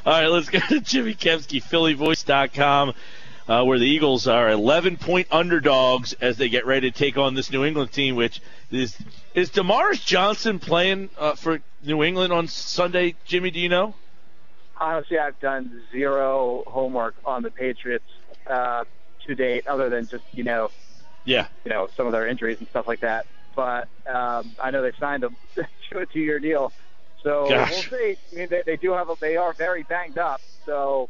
All right, let's go to Jimmy Kempski, PhillyVoice.com, where the Eagles are 11-point underdogs as they get ready to take on this New England team, which is Demarcus Johnson playing for New England on Sunday? Jimmy, do you know? Honestly, I've done zero homework on the Patriots to date, other than just, some of their injuries and stuff like that. But I know they signed him to a 2-year deal. So We'll see. I mean, they are very banged up. So,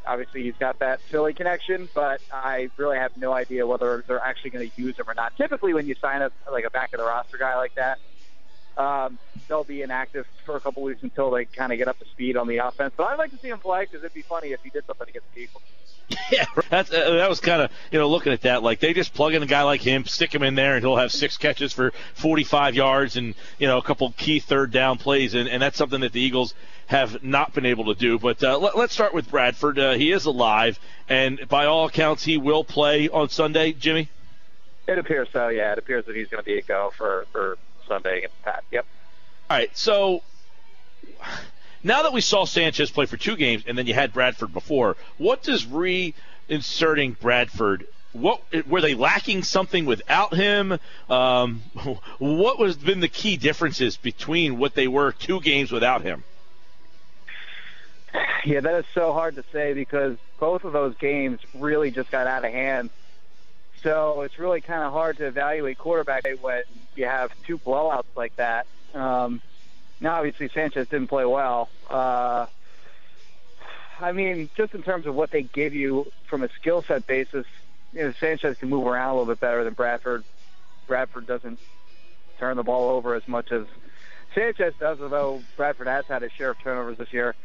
obviously he's got that Philly connection, but I really have no idea whether they're actually going to use him or not. Typically when you sign up like a back of the roster guy like that, they'll be inactive for a couple weeks until they kind of get up to speed on the offense. But I'd like to see him play because it'd be funny if he did something against the Eagles. Yeah, that was kind of, looking at that, like they just plug in a guy like him, stick him in there, and he'll have 6 catches for 45 yards and, a couple key third down plays. And that's something that the Eagles have not been able to do. But let's start with Bradford. He is alive, and by all accounts, he will play on Sunday, Jimmy? It appears so, yeah. It appears that he's going to be a go for Sunday against Pat. Yep. All right, so now that we saw Sanchez play for 2 games and then you had Bradford before, what does reinserting Bradford, were they lacking something without him? What was been the key differences between what they were 2 games without him? Yeah, that is so hard to say because both of those games really just got out of hand. So it's really kind of hard to evaluate quarterback when you have 2 blowouts like that. Now, obviously, Sanchez didn't play well. I mean, just in terms of what they give you from a skill set basis, Sanchez can move around a little bit better than Bradford. Bradford doesn't turn the ball over as much as Sanchez does, although Bradford has had his share of turnovers this year.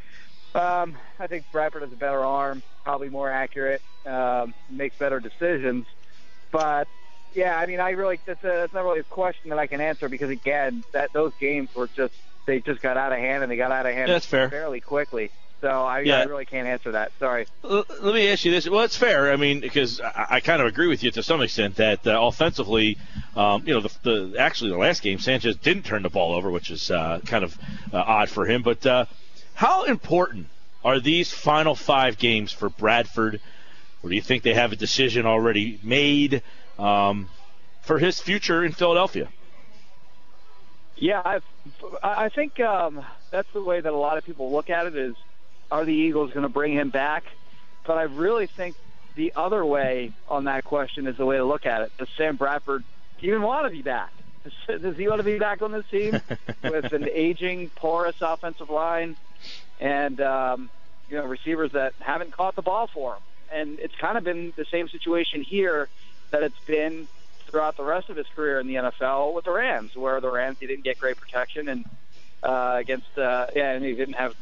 I think Bradford has a better arm, probably more accurate, makes better decisions. But yeah, I mean, that's not really a question that I can answer because again, those games were they just got out of hand and they got out of hand That's fair. fairly quickly. So I really can't answer that. Sorry. Let me ask you this. Well, it's fair. I mean, because I kind of agree with you to some extent that offensively, actually the last game Sanchez didn't turn the ball over, which is kind of odd for him. But how important are these final 5 games for Bradford? Or do you think they have a decision already made for his future in Philadelphia? Yeah, I think that's the way that a lot of people look at it is, are the Eagles going to bring him back? But I really think the other way on that question is the way to look at it. Does Sam Bradford even want to be back? Does he want to be back on this team with an aging, porous offensive line and receivers that haven't caught the ball for him? And it's kind of been the same situation here that it's been throughout the rest of his career in the NFL with the Rams, where the Rams, he didn't get great protection and and he didn't have,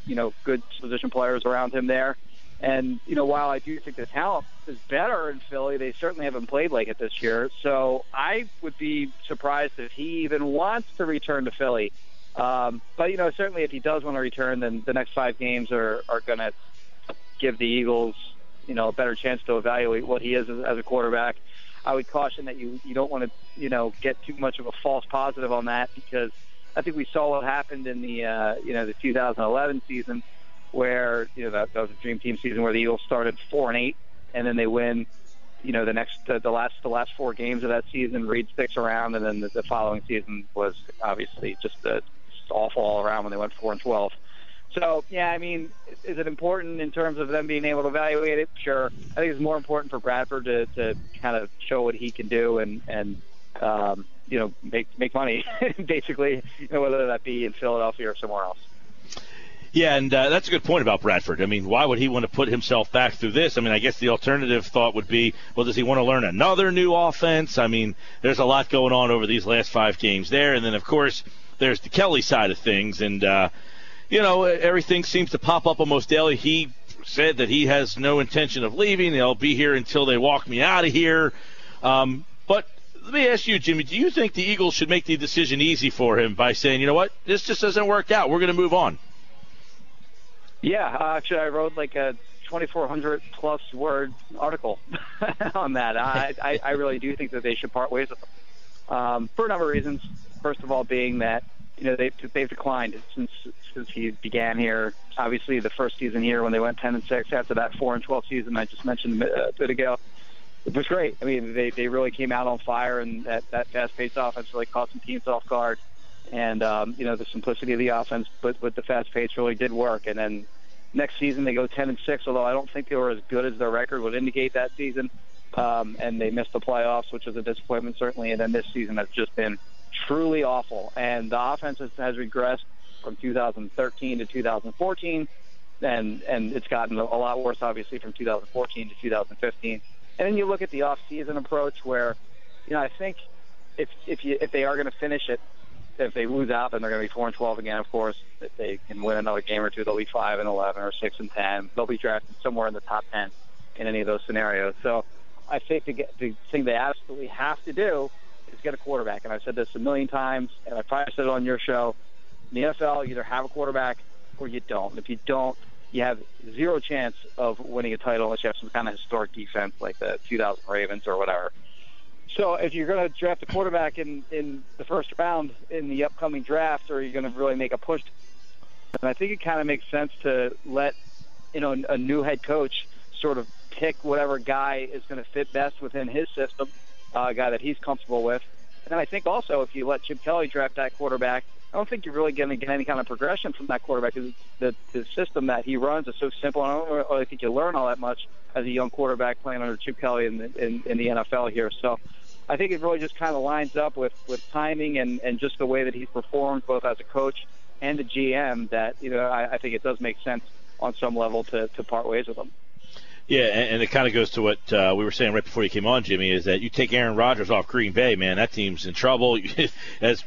good position players around him there. And, while I do think the talent is better in Philly, they certainly haven't played like it this year. So I would be surprised if he even wants to return to Philly. But, certainly if he does want to return, then the next 5 games are going to give the Eagles, a better chance to evaluate what he is as a quarterback. I would caution that you don't want to, get too much of a false positive on that because I think we saw what happened in the, the 2011 season where, that was a dream team season where the Eagles started 4-8 and then they win, the last 4 games of that season. Reed sticks around, and then the following season was obviously just awful all around when they went 4-12. So, yeah, I mean, is it important in terms of them being able to evaluate it? Sure. I think it's more important for Bradford to kind of show what he can do and make money, basically, whether that be in Philadelphia or somewhere else. Yeah, and that's a good point about Bradford. I mean, why would he want to put himself back through this? I mean, I guess the alternative thought would be, well, does he want to learn another new offense? I mean, there's a lot going on over these last 5 games there. And then, of course, there's the Kelly side of things. And, everything seems to pop up almost daily. He said that he has no intention of leaving. He'll be here until they walk me out of here. But let me ask you, Jimmy, do you think the Eagles should make the decision easy for him by saying, you know what, this just doesn't work out. We're going to move on? Yeah, actually, I wrote like a 2,400-plus word article on that. I really do think that they should part ways with them for a number of reasons. First of all, being that they've declined since he began here. Obviously, the first season here when they went 10-6 after that 4-12 season I just mentioned a bit ago, it was great. I mean, they really came out on fire, and that fast-paced offense really caught some teams off guard. And the simplicity of the offense, but with the fast pace, really did work. And then next season they go 10-6, although I don't think they were as good as their record would indicate that season. And they missed the playoffs, which was a disappointment certainly. And then this season has just been truly awful. And the offense has regressed from 2013 to 2014, and it's gotten a lot worse, obviously, from 2014 to 2015. And then you look at the off-season approach, where, I think if they are going to finish it, if they lose out, then they're going to be 4-12 again. Of course, if they can win another game or two, they'll be 5-11 or 6-10. They'll be drafted somewhere in the top 10 in any of those scenarios. So I think the thing they absolutely have to do is get a quarterback. And I've said this a million times, and I probably said it on your show. In the NFL, you either have a quarterback or you don't. If you don't, you have zero chance of winning a title unless you have some kind of historic defense like the 2000 Ravens or whatever. So if you're going to draft a quarterback in the first round in the upcoming draft, or you're going to really make a push, and I think it kind of makes sense to let a new head coach sort of pick whatever guy is going to fit best within his system, a guy that he's comfortable with. And then I think also if you let Chip Kelly draft that quarterback, I don't think you're really going to get any kind of progression from that quarterback, because the system that he runs is so simple. I don't really think you learn all that much as a young quarterback playing under Chip Kelly in the NFL here. So I think it really just kind of lines up with timing and just the way that he's performed both as a coach and a GM that, I think it does make sense on some level to part ways with him. Yeah, and it kind of goes to what we were saying right before you came on, Jimmy, is that you take Aaron Rodgers off Green Bay, man, that team's in trouble. As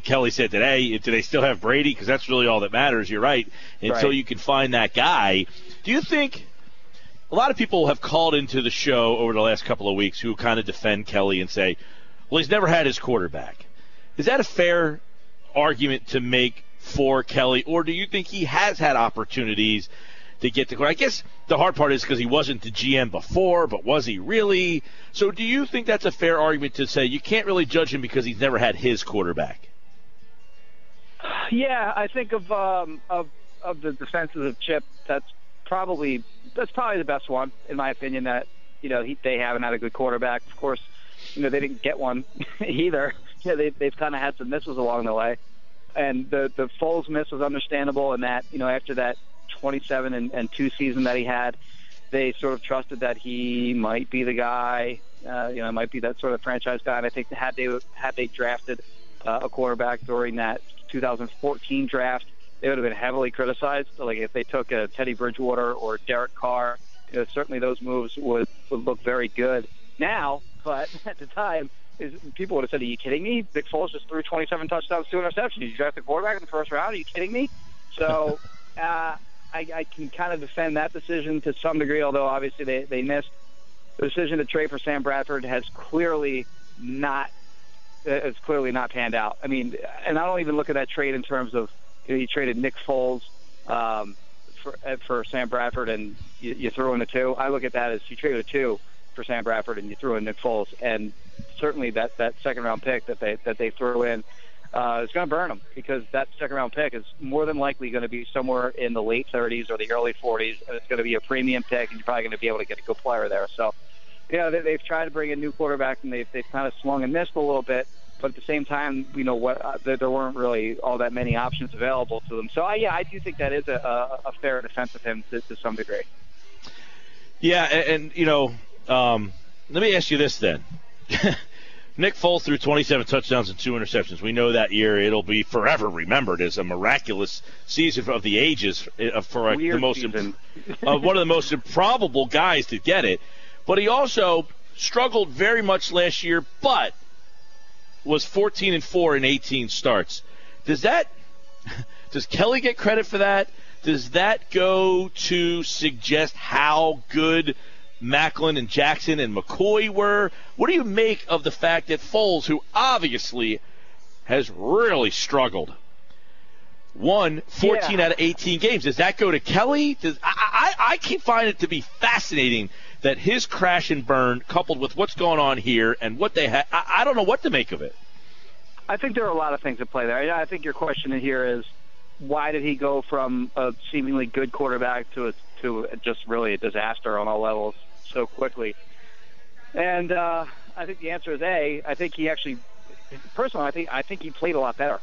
Kelly said today, do they still have Brady? Because that's really all that matters. You're right. Until you can find that guy. Do you think a lot of people have called into the show over the last couple of weeks who kind of defend Kelly and say, well, he's never had his quarterback. Is that a fair argument to make for Kelly, or do you think he has had opportunities to get the quarterback? I guess the hard part is because he wasn't the GM before, but was he really? So do you think that's a fair argument to say you can't really judge him because he's never had his quarterback? Yeah, I think of the defenses of Chip, that's probably the best one, in my opinion, that, they haven't had a good quarterback. Of course, they didn't get one either. They've kind of had some misses along the way. And the Foles miss was understandable in that, after that 27-2 season that he had, they sort of trusted that he might be the guy, might be that sort of franchise guy. And I think had they drafted a quarterback during that 2014 draft, they would have been heavily criticized. So, like if they took a Teddy Bridgewater or Derek Carr, certainly those moves would look very good now. But at the time, people would have said, "Are you kidding me? Nick Foles just threw 27 touchdowns, 2 interceptions. You draft a quarterback in the first round? Are you kidding me?" So I can kind of defend that decision to some degree, although obviously they missed. The decision to trade for Sam Bradford has clearly not panned out. I mean, and I don't even look at that trade in terms of, you traded Nick Foles for Sam Bradford and you threw in a 2. I look at that as you traded a 2 for Sam Bradford and you threw in Nick Foles, and certainly that second round pick that they threw in is going to burn them, because that second round pick is more than likely going to be somewhere in the late 30s or the early 40s, and it's going to be a premium pick, and you're probably going to be able to get a good player there. So, they've tried to bring a new quarterback, and they've kind of swung and missed a little bit, but at the same time, there weren't really all that many options available to them. So, I do think that is a fair defense of him to some degree. Yeah, and let me ask you this then. Nick Foles threw 27 touchdowns and 2 interceptions. We know that year it'll be forever remembered as a miraculous season of the ages for one of the most improbable guys to get it. But he also struggled very much last year, but was 14-4 in 18 starts. Does Kelly get credit for that? Does that go to suggest how good Macklin and Jackson and McCoy were? What do you make of the fact that Foles, who obviously has really struggled, won 14 out of 18 games? Does that go to Kelly? I keep finding it to be fascinating that his crash and burn, coupled with what's going on here and what they had, I don't know what to make of it. I think there are a lot of things at play there. I think your question here is, why did he go from a seemingly good quarterback to just really a disaster on all levels so quickly? And I think the answer is A. I think he actually, personally, I think he played a lot better.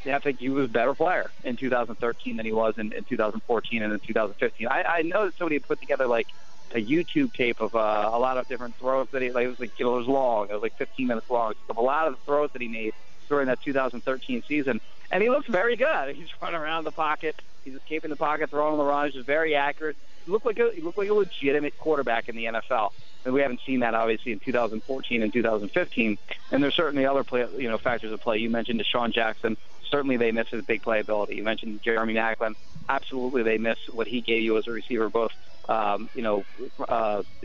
I think he was a better player in 2013 than he was in 2014 and in 2015. I know that somebody had put together like a YouTube tape of a lot of different throws that he, like, it was like, it was long. It was like 15 minutes long. Of a lot of the throws that he made during that 2013 season. And he looks very good. He's running around the pocket. He's escaping the pocket, throwing on the run. He's very accurate. He looked like a legitimate quarterback in the NFL. And we haven't seen that, obviously, in 2014 and 2015. And there's certainly other factors at play. You mentioned Deshaun Jackson. Certainly they miss his big playability. You mentioned Jeremy Maclin. Absolutely they miss what he gave you as a receiver, both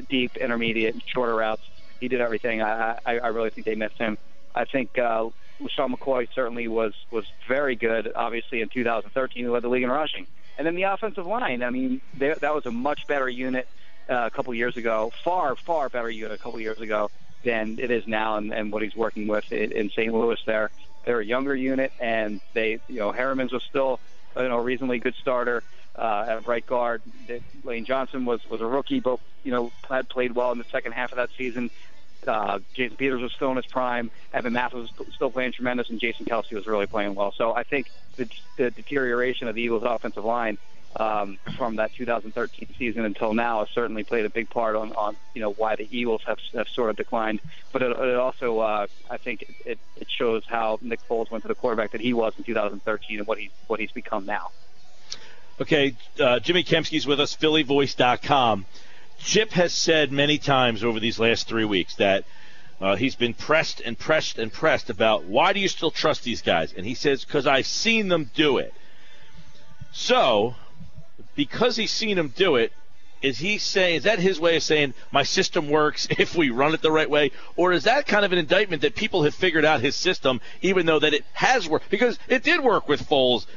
deep, intermediate, and shorter routes. He did everything. I really think they missed him. I think LaShawn McCoy certainly was very good, obviously, in 2013. He led the league in rushing. And then the offensive line, I mean, that was a much better unit a couple years ago, far, far better unit a couple years ago than it is now, and what he's working with in St. Louis there. They're a younger unit, and Harriman's was still a reasonably good starter at right guard. Lane Johnson was a rookie, but had played well in the second half of that season. Jason Peters was still in his prime. Evan Matthews was still playing tremendous, and Jason Kempski was really playing well. So I think the deterioration of the Eagles' offensive line from that 2013 season until now has certainly played a big part on why the Eagles have sort of declined. But it also, I think, it shows how Nick Foles went to the quarterback that he was in 2013 and what he's become now. Okay, Jimmy Kempski's with us, PhillyVoice.com. Chip has said many times over these last 3 weeks that he's been pressed about, why do you still trust these guys? And he says, because I've seen them do it. So, because he's seen them do it, is that his way of saying my system works if we run it the right way? Or is that kind of an indictment that people have figured out his system, even though that it has worked? Because it did work with Foles,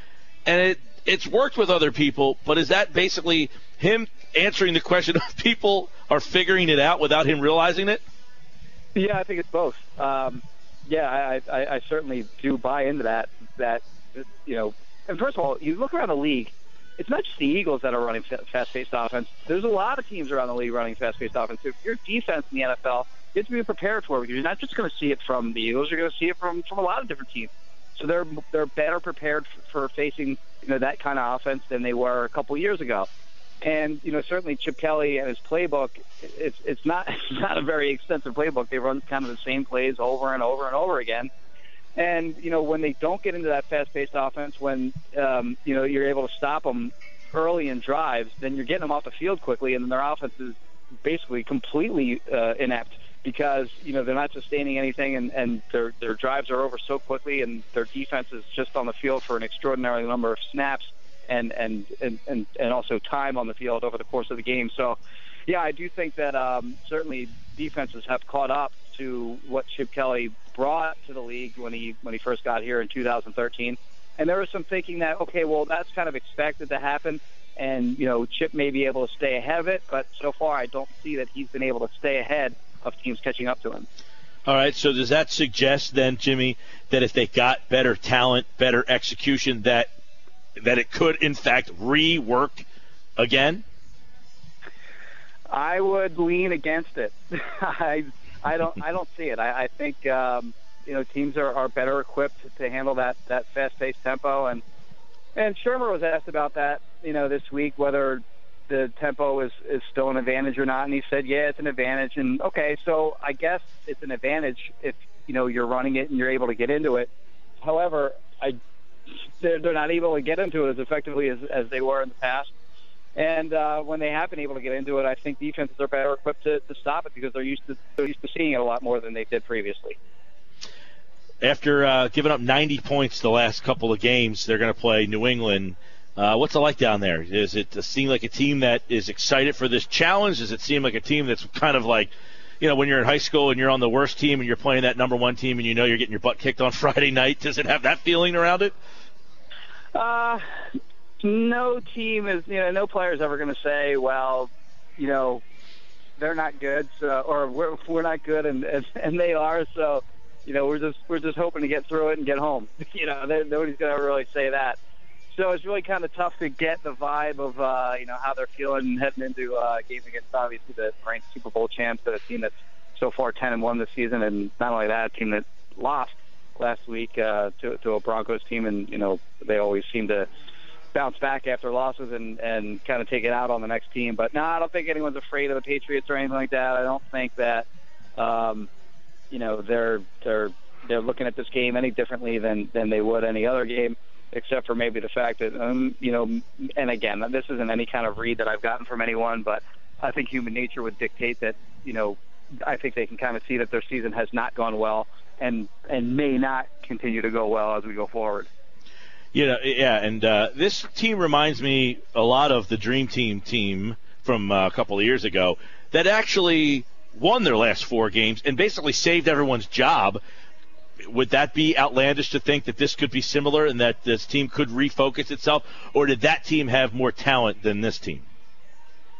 and it's worked with other people, but is that basically him answering the question of people are figuring it out without him realizing it? Yeah, I think it's both. I certainly do buy into that, and first of all, you look around the league, it's not just the Eagles that are running fast-paced offense. There's a lot of teams around the league running fast-paced offense. If you're defense in the NFL, you have to be prepared for it, because you're not just going to see it from the Eagles, you're going to see it from a lot of different teams. So they're better prepared for facing that kind of offense than they were a couple years ago. And certainly Chip Kelly and his playbook, it's not a very extensive playbook. They run kind of the same plays over and over and over again. And when they don't get into that fast-paced offense, when you're able to stop them early in drives, then you're getting them off the field quickly, and then their offense is basically completely inept, because they're not sustaining anything, and their drives are over so quickly, and their defense is just on the field for an extraordinary number of snaps and also time on the field over the course of the game. So, yeah, I do think that certainly defenses have caught up to what Chip Kelly brought to the league when he first got here in 2013. And there was some thinking that, okay, well, that's kind of expected to happen, and Chip may be able to stay ahead of it, but so far I don't see that he's been able to stay ahead of teams catching up to him. All right, so does that suggest then, Jimmy, that if they got better talent, better execution, that it could in fact rework again? I would lean against it. I don't see it. I think teams are better equipped to handle that fast-paced tempo, and Shermer was asked about that this week, whether the tempo is still an advantage or not, and he said, yeah, it's an advantage. And okay, so I guess it's an advantage if you're running it and you're able to get into it. However, they're not able to get into it as effectively as they were in the past. And when they have been able to get into it, I think defenses are better equipped to stop it, because they're used to seeing it a lot more than they did previously. After giving up 90 points the last couple of games, they're going to play New England. What's it like down there? Does it seem like a team that is excited for this challenge? Does it seem like a team that's kind of like, when you're in high school and you're on the worst team and you're playing that number one team and you're getting your butt kicked on Friday night? Does it have that feeling around it? No team is, no player is ever going to say, well, they're not good, so, or we're not good, and they are. So, we're just hoping to get through it and get home. Nobody's going to really say that. So it's really kind of tough to get the vibe of how they're feeling heading into games against obviously the ranked Super Bowl champs, but a team that's so far 10-1 this season, and not only that, a team that lost last week to a Broncos team, and they always seem to bounce back after losses and kind of take it out on the next team. But no, I don't think anyone's afraid of the Patriots or anything like that. I don't think that they're looking at this game any differently than they would any other game, except for maybe the fact that and again, this isn't any kind of read that I've gotten from anyone, but I think human nature would dictate that I think they can kind of see that their season has not gone well and may not continue to go well as we go forward. And this team reminds me a lot of the Dream Team from a couple of years ago that actually won their last 4 games and basically saved everyone's job. Would that be outlandish to think that this could be similar and that this team could refocus itself, or did that team have more talent than this team?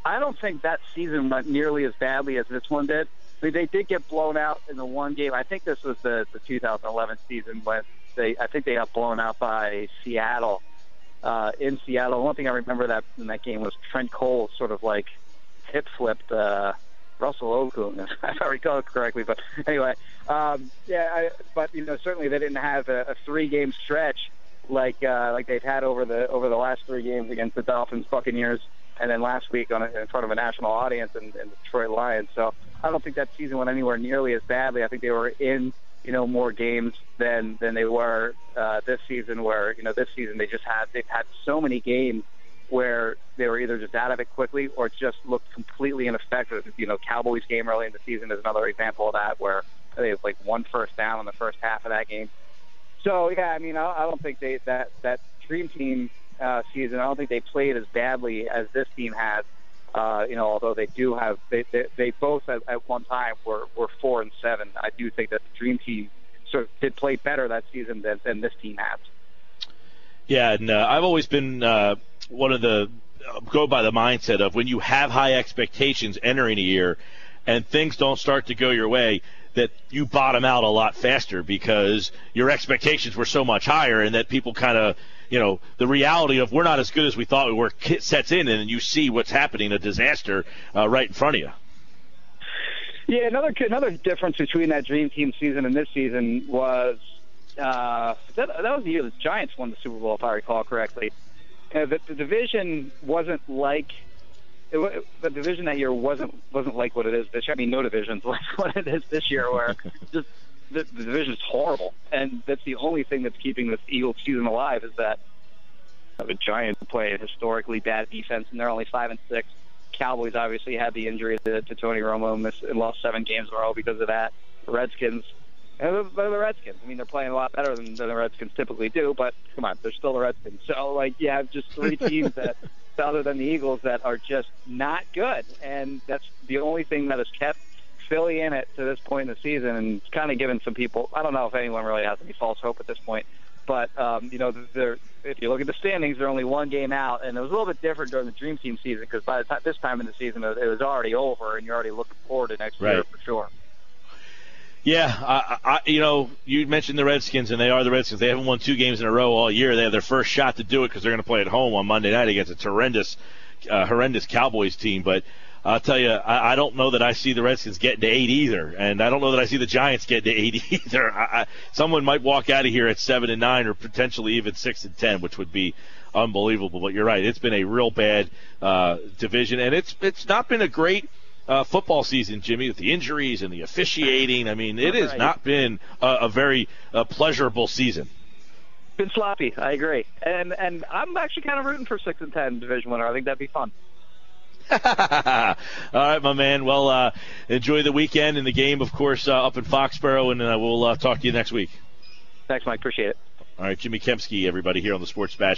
I don't think that season went nearly as badly as this one did. I mean, they did get blown out in the one game. I think this was the 2011 season when I think they got blown out by Seattle. In Seattle, the one thing I remember in that game was Trent Cole sort of like hip flipped Russell Okung, if I recall correctly. But anyway, but certainly they didn't have a 3-game stretch like they've had over the last 3 games against the Dolphins, Buccaneers, and then last week in front of a national audience and the Detroit Lions. So I don't think that season went anywhere nearly as badly. I think they were in more games than they were this season. Where this season they've had so many games where they were either just out of it quickly or just looked completely ineffective. Cowboys game early in the season is another example of that, where they have like 1 first down in the first half of that game. So I don't think that Dream Team season, I don't think they played as badly as this team has. Although they do have, they both at one time were 4-7. I do think that the Dream Team sort of did play better that season than this team has. Yeah, and I've always been one of the go by the mindset of when you have high expectations entering a year and things don't start to go your way, that you bottom out a lot faster because your expectations were so much higher, and that people kind of, the reality of we're not as good as we thought we were sets in, and you see what's happening, a disaster right in front of you. Yeah, another difference between that Dream Team season and this season was that was the year the Giants won the Super Bowl, if I recall correctly. The division wasn't like the division that year wasn't like what it is this year. I mean, no division's like what it is this year, where just the division is horrible, and that's the only thing that's keeping this Eagles season alive is that the Giants play a historically bad defense, and they're only 5-6. Cowboys obviously had the injury to Tony Romo and lost 7 games in a row because of that. The Redskins. The Redskins. I mean, they're playing a lot better than the Redskins typically do, but come on, they're still the Redskins. So, you have just 3 teams that, other than the Eagles, that are just not good, and that's the only thing that has kept Philly in it to this point in the season, and kind of given some people, I don't know if anyone really has any false hope at this point, but, if you look at the standings, they're only 1 game out, and it was a little bit different during the Dream Team season, because by the time this time in the season, it was already over, and you're already looking forward to next year for sure. Yeah, you mentioned the Redskins, and they are the Redskins. They haven't won 2 games in a row all year. They have their first shot to do it because they're going to play at home on Monday night against a horrendous Cowboys team. But I'll tell you, I don't know that I see the Redskins getting to 8 either, and I don't know that I see the Giants getting to 8 either. Someone might walk out of here at 7-9 or potentially even 6-10, which would be unbelievable. But you're right; it's been a real bad division, and it's not been a great football season, Jimmy, with the injuries and the officiating. I mean, it has not been a very pleasurable season. Been sloppy, I agree. And I'm actually kind of rooting for 6-10 division winner. I think that'd be fun. All right, my man. Well, enjoy the weekend and the game, of course, up in Foxborough, and we'll talk to you next week. Thanks, Mike. Appreciate it. All right, Jimmy Kempski, everybody, here on the Sports Bash.